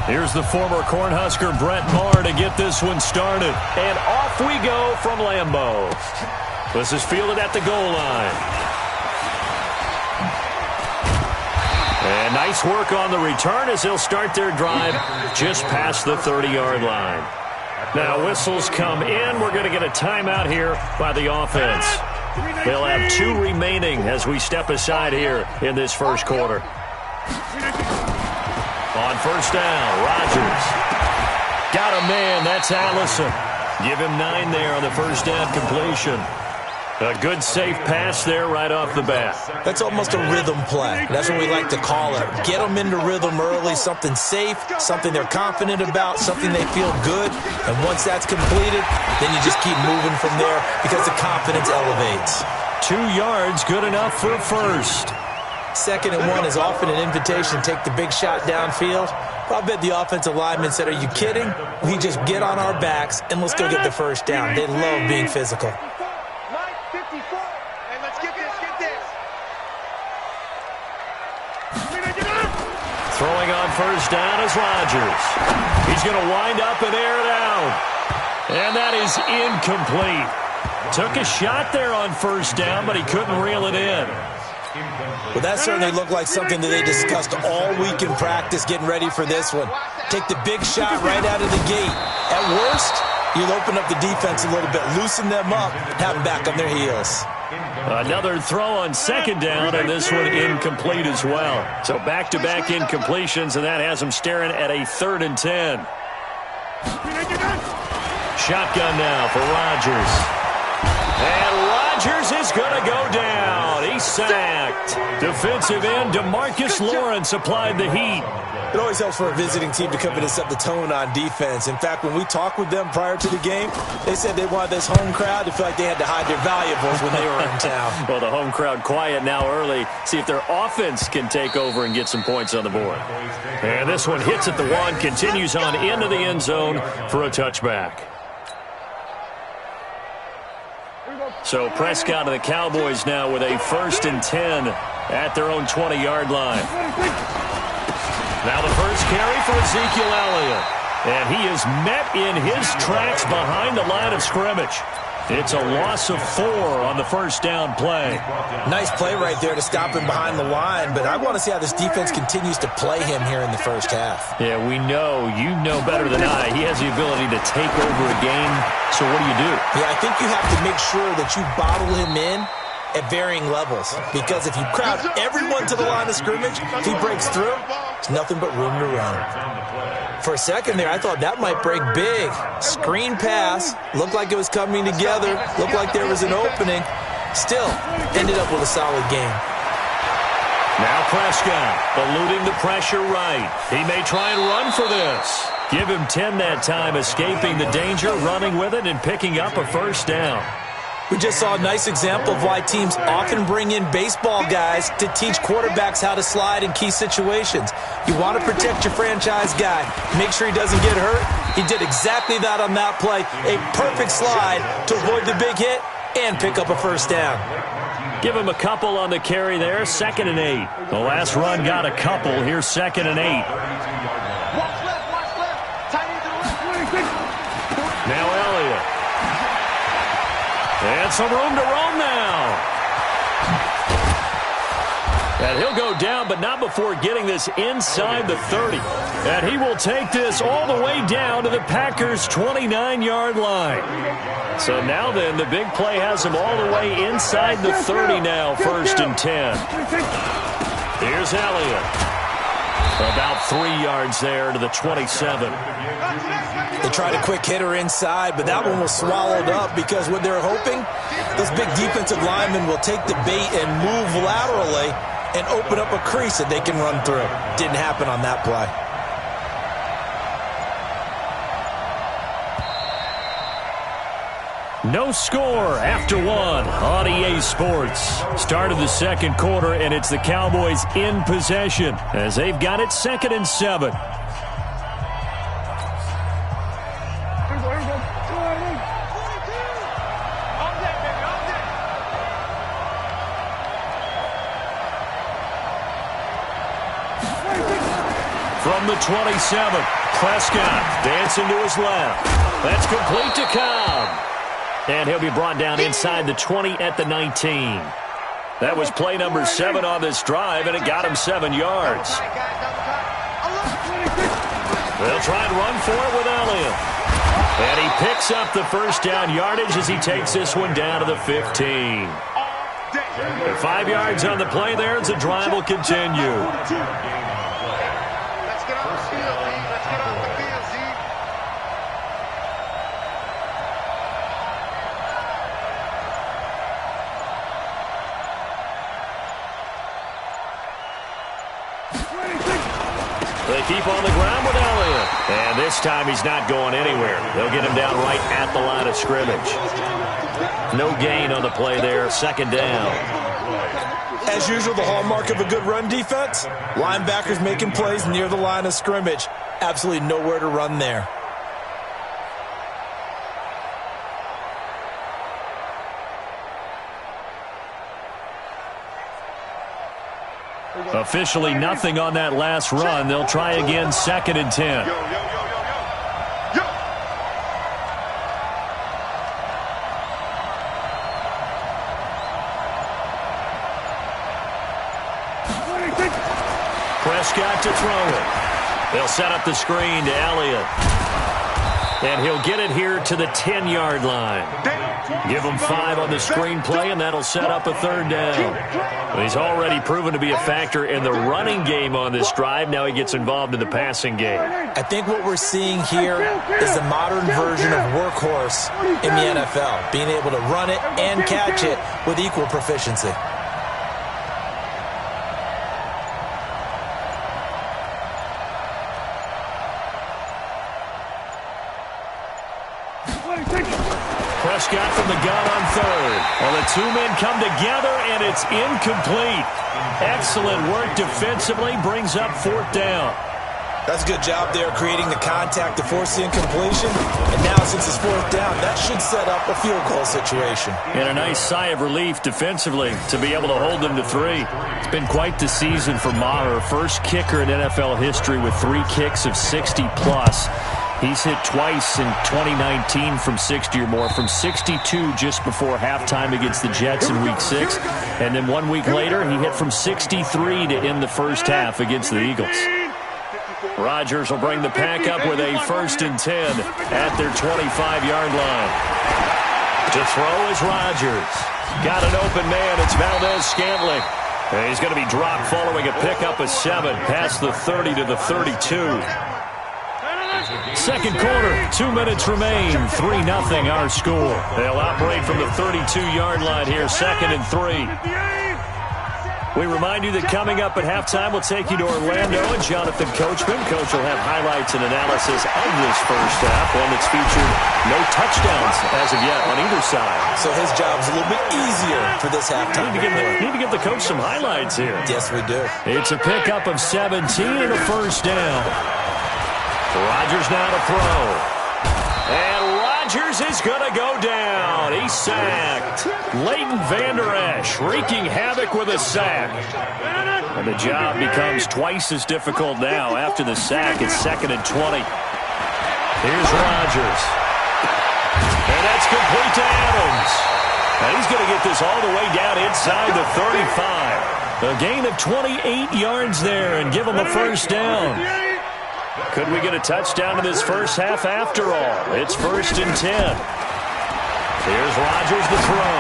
Here's the former Cornhusker Brett Maher to get this one started. And off we go from Lambeau. This is fielded at the goal line. And nice work on the return as they'll start their drive just past the 30-yard line. Now whistles come in. We're going to get a timeout here by the offense. They'll have 2 remaining as we step aside here in this first quarter. On first down, Rodgers. Got a man, that's Allison. Give him 9 there on the first down completion. A good, safe pass there right off the bat. That's almost a rhythm play. That's what we like to call it. Get them into rhythm early, something safe, something they're confident about, something they feel good. And once that's completed, then you just keep moving from there because the confidence elevates. 2 yards, good enough for a first. 2nd and 1 is often an invitation to take the big shot downfield. I bet the offensive lineman said, are you kidding? We just get on our backs and let's go get the first down. They love being physical. Throwing on first down is Rodgers. He's going to wind up and air it out. And that is incomplete. Took a shot there on first down, but he couldn't reel it in. Well, that certainly looked like something that they discussed all week in practice getting ready for this one. Take the big shot right out of the gate. At worst, you'll open up the defense a little bit, loosen them up, have them back on their heels. Another throw on second down, and this one incomplete as well. So back-to-back incompletions, and that has them staring at a 3rd and 10. Shotgun now for Rodgers. And Rodgers is going to go down. He's sacked. Defensive end DeMarcus Lawrence applied the heat. It always helps for a visiting team to come in and set the tone on defense. In fact, when we talked with them prior to the game, they said they wanted this home crowd to feel like they had to hide their valuables when they were in town. Well, the home crowd quiet now early. See if their offense can take over and get some points on the board. And this one hits at the 1, continues on into the end zone for a touchback. So Prescott and the Cowboys now with a 1st and 10 at their own 20-yard line. Now the first carry for Ezekiel Elliott. And he is met in his tracks behind the line of scrimmage. It's a loss of 4 on the first down play. Nice play right there to stop him behind the line, but I want to see how this defense continues to play him here in the first half. Yeah, we know, you know better than I, he has the ability to take over a game. So what do you do? Yeah, I think you have to make sure that you bottle him in at varying levels, because if you crowd everyone to the line of scrimmage, if he breaks through, it's nothing but room to run. For a second there, I thought that might break big. Screen pass, looked like it was coming together, looked like there was an opening. Still, ended up with a solid game. Now Prescott, eluding the pressure right. He may try and run for this. Give him 10 that time, escaping the danger, running with it, and picking up a first down. We just saw a nice example of why teams often bring in baseball guys to teach quarterbacks how to slide in key situations. You want to protect your franchise guy. Make sure he doesn't get hurt. He did exactly that on that play. A perfect slide to avoid the big hit and pick up a first down. Give him a couple on the carry there, 2nd and 8. The last run got a couple. Here's 2nd and 8. Now Elliott. And some room to roam now. And he'll go down, but not before getting this inside the 30. And he will take this all the way down to the Packers' 29-yard line. So now then, the big play has him all the way inside the 30 now, 1st and 10. Here's Elliott. About 3 yards there to the 27. They tried a quick hitter inside, but that one was swallowed up because what they're hoping, this big defensive lineman will take the bait and move laterally and open up a crease that they can run through. Didn't happen on that play. No score after 1 on EA Sports. Start of the second quarter, and it's the Cowboys in possession as they've got it 2nd and 7. From the 27, Prescott dancing to his left. That's complete to Cobb. And he'll be brought down inside the 20 at the 19. That was play number 7 on this drive, and it got him 7 yards. They'll try and run for it with Elliott. And he picks up the first down yardage as he takes this one down to the 15. 5 yards on the play there as the drive will continue. Let's get off the field, Z. Let's get off the field, Z. They keep on the ground with Elliott. And this time he's not going anywhere. They'll get him down right at the line of scrimmage. No gain on the play there. Second down. As usual, the hallmark of a good run defense, linebackers making plays near the line of scrimmage. Absolutely nowhere to run there. Officially nothing on that last run. They'll try again, 2nd and 10. Prescott to throw it. They'll set up the screen to Elliott. And he'll get it here to the 10-yard line. Give him 5 on the screen play, and that'll set up a 3rd down. He's already proven to be a factor in the running game on this drive. Now he gets involved in the passing game. I think what we're seeing here is the modern version of workhorse in the NFL, being able to run it and catch it with equal proficiency. Prescott from the gun on 3rd. Well, the 2 men come together, and it's incomplete. Excellent work defensively, brings up 4th down. That's a good job there, creating the contact to force the incompletion. And now, since it's 4th down, that should set up a field goal situation. And a nice sigh of relief defensively to be able to hold them to 3. It's been quite the season for Maher. First kicker in NFL history with 3 kicks of 60-plus. He's hit twice in 2019 from 60 or more, from 62 just before halftime against the Jets in Week 6. And then 1 week later, he hit from 63 to end the first half against the Eagles. Rodgers will bring the pack up with a 1st and 10 at their 25-yard line. To throw is Rodgers. Got an open man. It's Valdez-Scantling. And he's going to be dropped following a pickup of 7 past the 30 to the 32. Second quarter, 2 minutes remain. 3-0 our score. They'll operate from the 32-yard line here, 2nd and 3. We remind you that coming up at halftime, we'll take you to Orlando and Jonathan Coachman. Coach will have highlights and analysis of this first half, one that's featured no touchdowns as of yet on either side. So his job's a little bit easier for this halftime. Need to give the coach some highlights here. Yes, we do. It's a pickup of 17 and a 1st down. Rodgers now to throw. And Rodgers is going to go down. He's sacked. Leighton Vander Esch wreaking havoc with a sack. And the job becomes twice as difficult now after the sack. It's 2nd and 20. Here's Rodgers. And that's complete to Adams. And he's going to get this all the way down inside the 35. A gain of 28 yards there and give him a 1st down. Could we get a touchdown in this first half after all? It's 1st and 10. Here's Rodgers to throw.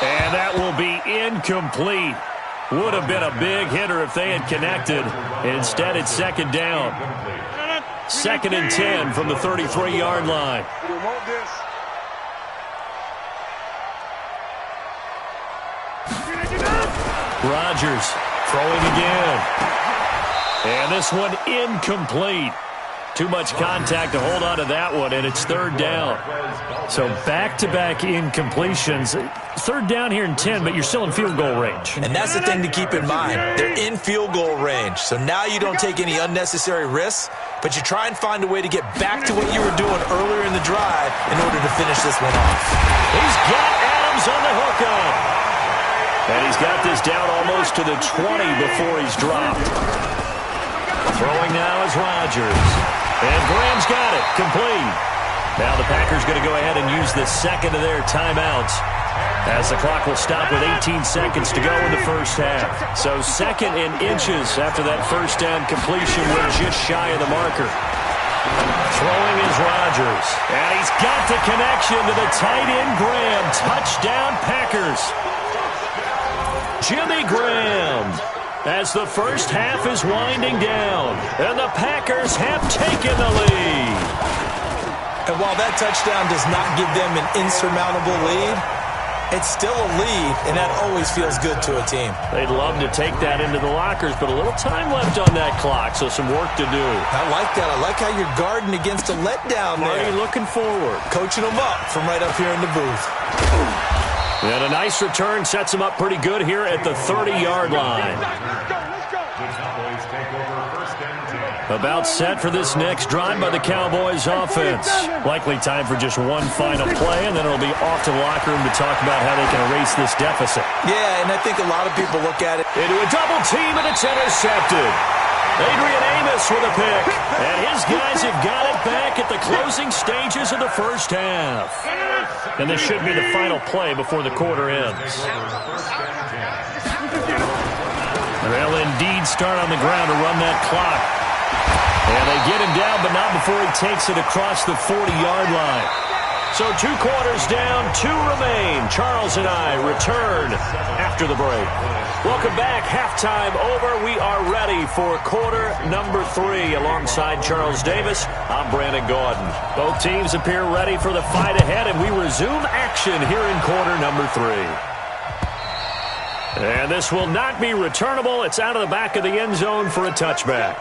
And that will be incomplete. Would have been a big hitter if they had connected. Instead, it's 2nd down. 2nd and 10 from the 33-yard line. Rodgers throwing again. And this one incomplete. Too much contact to hold on to that one, and it's 3rd down. So back-to-back incompletions. 3rd down here in 10, but you're still in field goal range. And that's the thing to keep in mind. They're in field goal range. So now you don't take any unnecessary risks, but you try and find a way to get back to what you were doing earlier in the drive in order to finish this one off. He's got Adams on the hookup. And he's got this down almost to the 20 before he's dropped. Throwing now is Rodgers. And Graham's got it. Complete. Now the Packers going to go ahead and use the second of their timeouts, as the clock will stop with 18 seconds to go in the first half. So second in inches after that first down completion. We're just shy of the marker. Throwing is Rodgers. And he's got the connection to the tight end Graham. Touchdown Packers. Jimmy Graham, as the first half is winding down. And the Packers have taken the lead. And while that touchdown does not give them an insurmountable lead, it's still a lead, and that always feels good to a team. They'd love to take that into the lockers, but a little time left on that clock, so some work to do. I like that. I like how you're guarding against a letdown there. Marty looking forward. Coaching them up from right up here in the booth. And a nice return sets them up pretty good here at the 30-yard line. About set for this next drive by the Cowboys offense. Likely time for just one final play, and then it'll be off to the locker room to talk about how they can erase this deficit. Yeah, and I think a lot of people look at it. Into a double team, and it's intercepted. Adrian Amos with a pick. And his guys have got it back at the closing stages of the first half. And this should be the final play before the quarter ends. They'll indeed start on the ground to run that clock. And they get him down, but not before he takes it across the 40-yard line. So 2 quarters down, 2 remain. Charles and I return after the break. Welcome back. Halftime over. We are ready for quarter number 3. Alongside Charles Davis, I'm Brandon Gordon. Both teams appear ready for the fight ahead, and we resume action here in quarter number 3. And this will not be returnable. It's out of the back of the end zone for a touchback.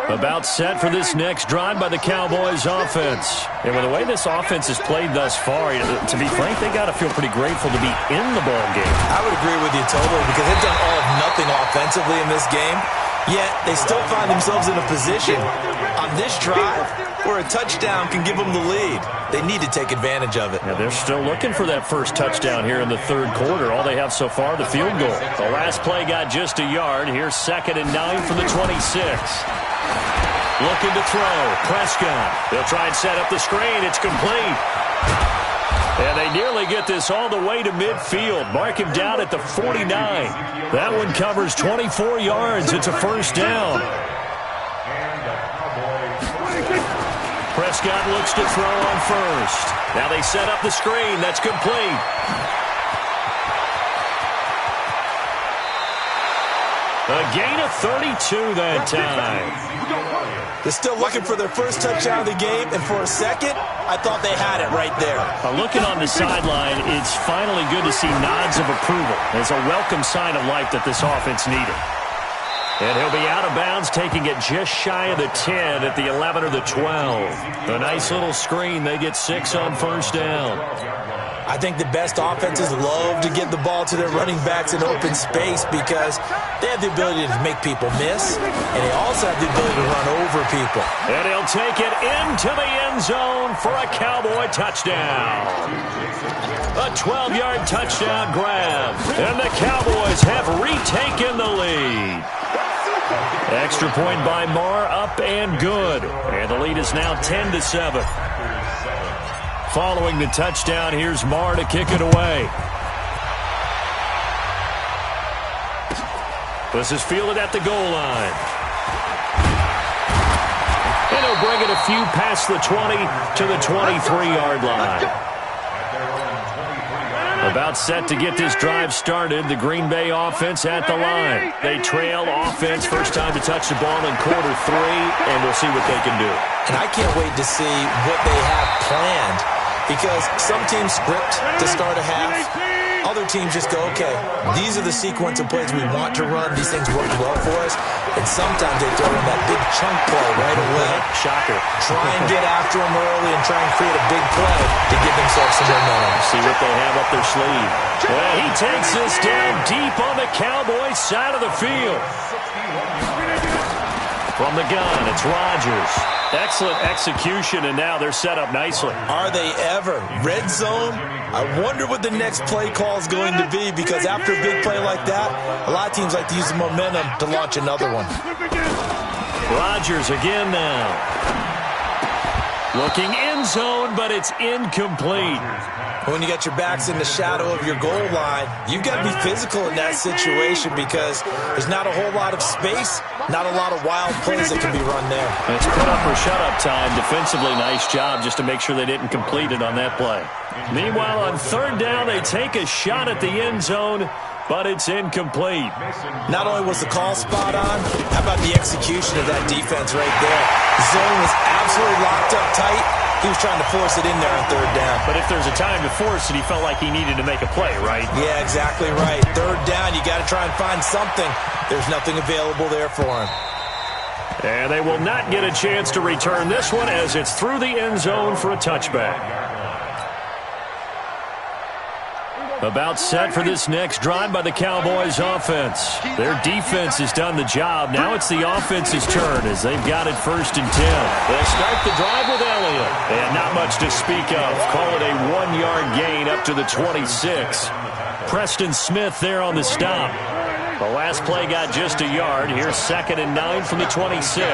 About set for this next drive by the Cowboys offense. And with the way this offense has played thus far, to be frank, they got to feel pretty grateful to be in the ball game. I would agree with you totally, because they've done all of nothing offensively in this game, yet they still find themselves in a position on this drive where a touchdown can give them the lead. They need to take advantage of it. Yeah, they're still looking for that first touchdown here in the third quarter. All they have so far, the field goal. The last play got just a yard. Here's 2nd and 9 from the 26. Looking to throw. Prescott. They'll try and set up the screen. It's complete. And they nearly get this all the way to midfield. Mark him down at the 49. That one covers 24 yards. It's a first down. Prescott looks to throw on first. Now they set up the screen. That's complete. A gain of 32 that time. They're still looking for their first touchdown of the game, and for a second, I thought they had it right there. Looking on the sideline, it's finally good to see nods of approval. It's a welcome sign of life that this offense needed. And he'll be out of bounds, taking it just shy of the 10 at the 11 or the 12. A nice little screen. They get 6 on first down. I think the best offenses love to get the ball to their running backs in open space because they have the ability to make people miss, and they also have the ability to run over people. And he'll take it into the end zone for a Cowboy touchdown. A 12-yard touchdown grab, and the Cowboys have retaken the lead. Extra point by Marr, up and good. And the lead is now 10-7. Following the touchdown, here's Marr to kick it away. This is fielded at the goal line. And he'll bring it a few past the 20 to the 23-yard line. About set to get this drive started, the Green Bay offense at the line. They trail offense, first time to touch the ball in quarter 3, and we'll see what they can do. And I can't wait to see what they have planned, because some teams script to start a half. Other teams just go, okay, these are the sequence of plays we want to run. These things work well for us. And sometimes they throw in that big chunk play right away. Shocker. Try and get after them early and try and create a big play to give themselves some momentum. See what they have up their sleeve. Well, he takes this down deep on the Cowboys side of the field. From the gun, it's Rodgers. Excellent execution, and now they're set up nicely. Are they ever? Red zone? I wonder what the next play call is going to be, because after a big play like that, a lot of teams like to use the momentum to launch another one. Rodgers again now. Looking end zone, but it's incomplete. When you got your backs in the shadow of your goal line, you've got to be physical in that situation because there's not a whole lot of space, not a lot of wild plays that can be run there. It's put up or shut up time. Defensively, nice job just to make sure they didn't complete it on that play. Meanwhile, on third down, they take a shot at the end zone, but it's incomplete. Not only was the call spot on, how about the execution of that defense right there? The zone was absolutely locked up tight. He was trying to force it in there on third down. But if there's a time to force it, he felt like he needed to make a play, right? Yeah, exactly right. Third down, you got to try and find something. There's nothing available there for him. And they will not get a chance to return this one as it's through the end zone for a touchback. About set for this next drive by the Cowboys offense. Their defense has done the job. Now it's the offense's turn as they've got it 1st and 10. They'll start the drive with Elliott. And not much to speak of. Call it a 1-yard gain up to the 26. Preston Smith there on the stop. The last play got just a yard. Here's 2nd and 9 from the 26. To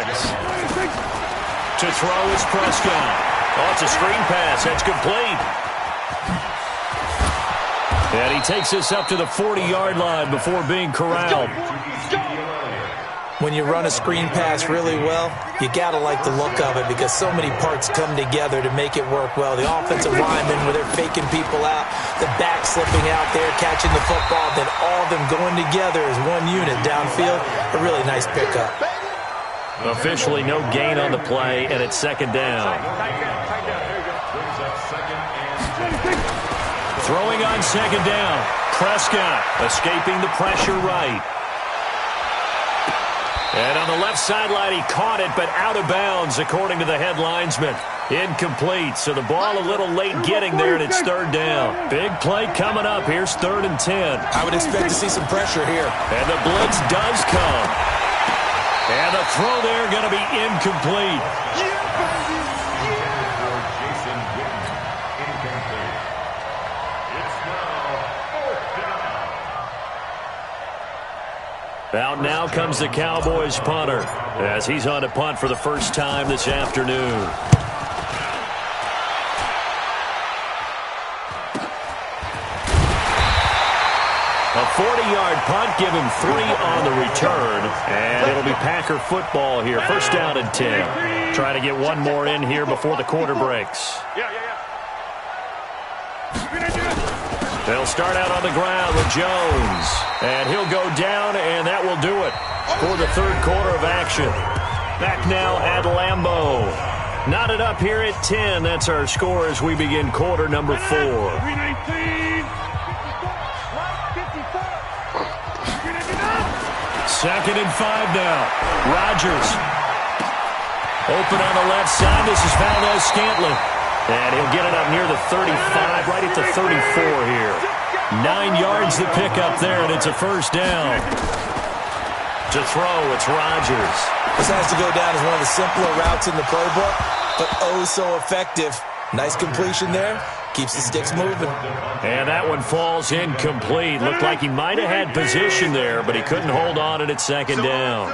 throw is Prescott. Oh, it's a screen pass. That's complete. And he takes this up to the 40-yard line before being corralled. When you run a screen pass really well, you got to like the look of it because so many parts come together to make it work well. The offensive linemen, where they're faking people out, the back slipping out there, catching the football, then all of them going together as one unit downfield. A really nice pickup. Officially no gain on the play, and it's 2nd down. Throwing on 2nd down. Prescott escaping the pressure right. And on the left sideline, he caught it, but out of bounds, according to the head linesman. Incomplete, so the ball a little late getting there, and it's 3rd down. Big play coming up. Here's 3rd and 10. I would expect to see some pressure here. And the blitz does come. And the throw there going to be incomplete. Out now comes the Cowboys punter as he's on to punt for the first time this afternoon. A 40-yard punt, give him 3 on the return, and it'll be Packer football here. 1st down and 10. Try to get one more in here before the quarter breaks. They'll start out on the ground with Jones. And he'll go down, and that will do it for the 3rd quarter of action. Back now at Lambeau. Knotted up here at 10. That's our score as we begin quarter number 4. 2nd and 5 now. Rodgers. Open on the left side. This is Valdez-Scantling. And he'll get it up near the 35, right at the 34 here. 9 yards to pick up there, and it's a 1st down. To throw, it's Rodgers. This has to go down as one of the simpler routes in the playbook, but oh so effective. Nice completion there. Keeps the sticks moving. And that one falls incomplete. Looked like he might have had position there, but he couldn't hold on it at 2nd down.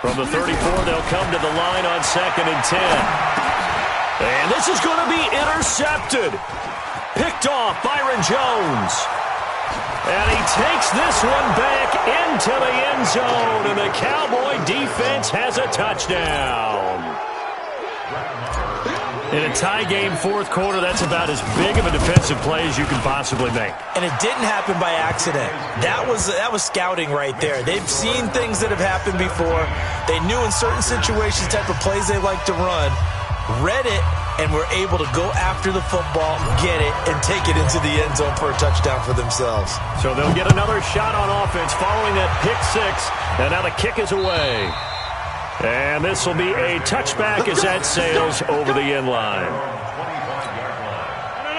From the 34, they'll come to the line on 2nd and 10. And this is going to be intercepted. Picked off Byron Jones. And he takes this one back into the end zone. And the Cowboy defense has a touchdown. In a tie game 4th quarter, that's about as big of a defensive play as you can possibly make. And it didn't happen by accident. That was scouting right there. They've seen things that have happened before. They knew in certain situations the type of plays they like to run. Read it, and were able to go after the football, get it, and take it into the end zone for a touchdown for themselves. So they'll get another shot on offense following that pick 6, and now the kick is away. And this will be a touchback as that sails over the end line.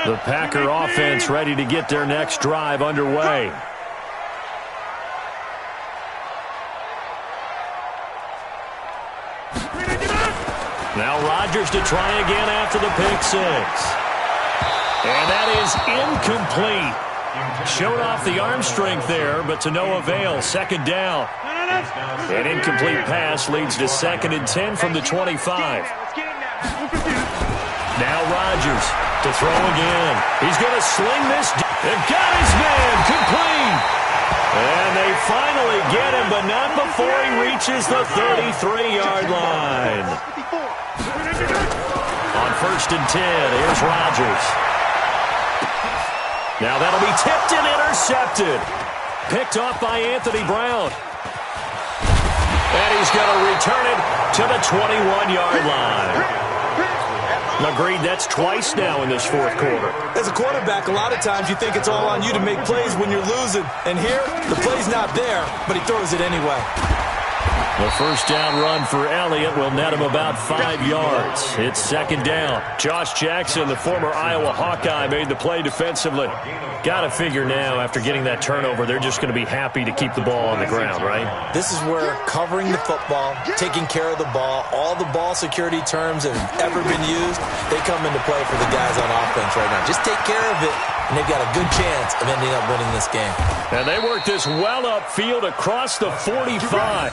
The Packer offense ready to get their next drive underway. Now Rodgers to try again after the pick six. And that is incomplete. Showed off the arm strength there, but to no avail. Second down. An incomplete pass leads to 2nd and 10 from the 25. Now Rodgers to throw again. He's going to sling this. They've got his man complete. And they finally get him, but not before he reaches the 33-yard line. On 1st and 10, here's Rodgers. Now that'll be tipped and intercepted. Picked off by Anthony Brown. And he's going to return it to the 21-yard line. Agreed, that's twice now in this 4th quarter. As a quarterback, a lot of times you think it's all on you to make plays when you're losing. And here, the play's not there, but he throws it anyway. The first down run for Elliott will net him about 5 yards. It's 2nd down. Josh Jackson, the former Iowa Hawkeye, made the play defensively. Got to figure now, after getting that turnover, they're just going to be happy to keep the ball on the ground, right? This is where covering the football, taking care of the ball, all the ball security terms that have ever been used, they come into play for the guys on offense right now. Just take care of it, and they've got a good chance of ending up winning this game. And they work this well upfield across the 45.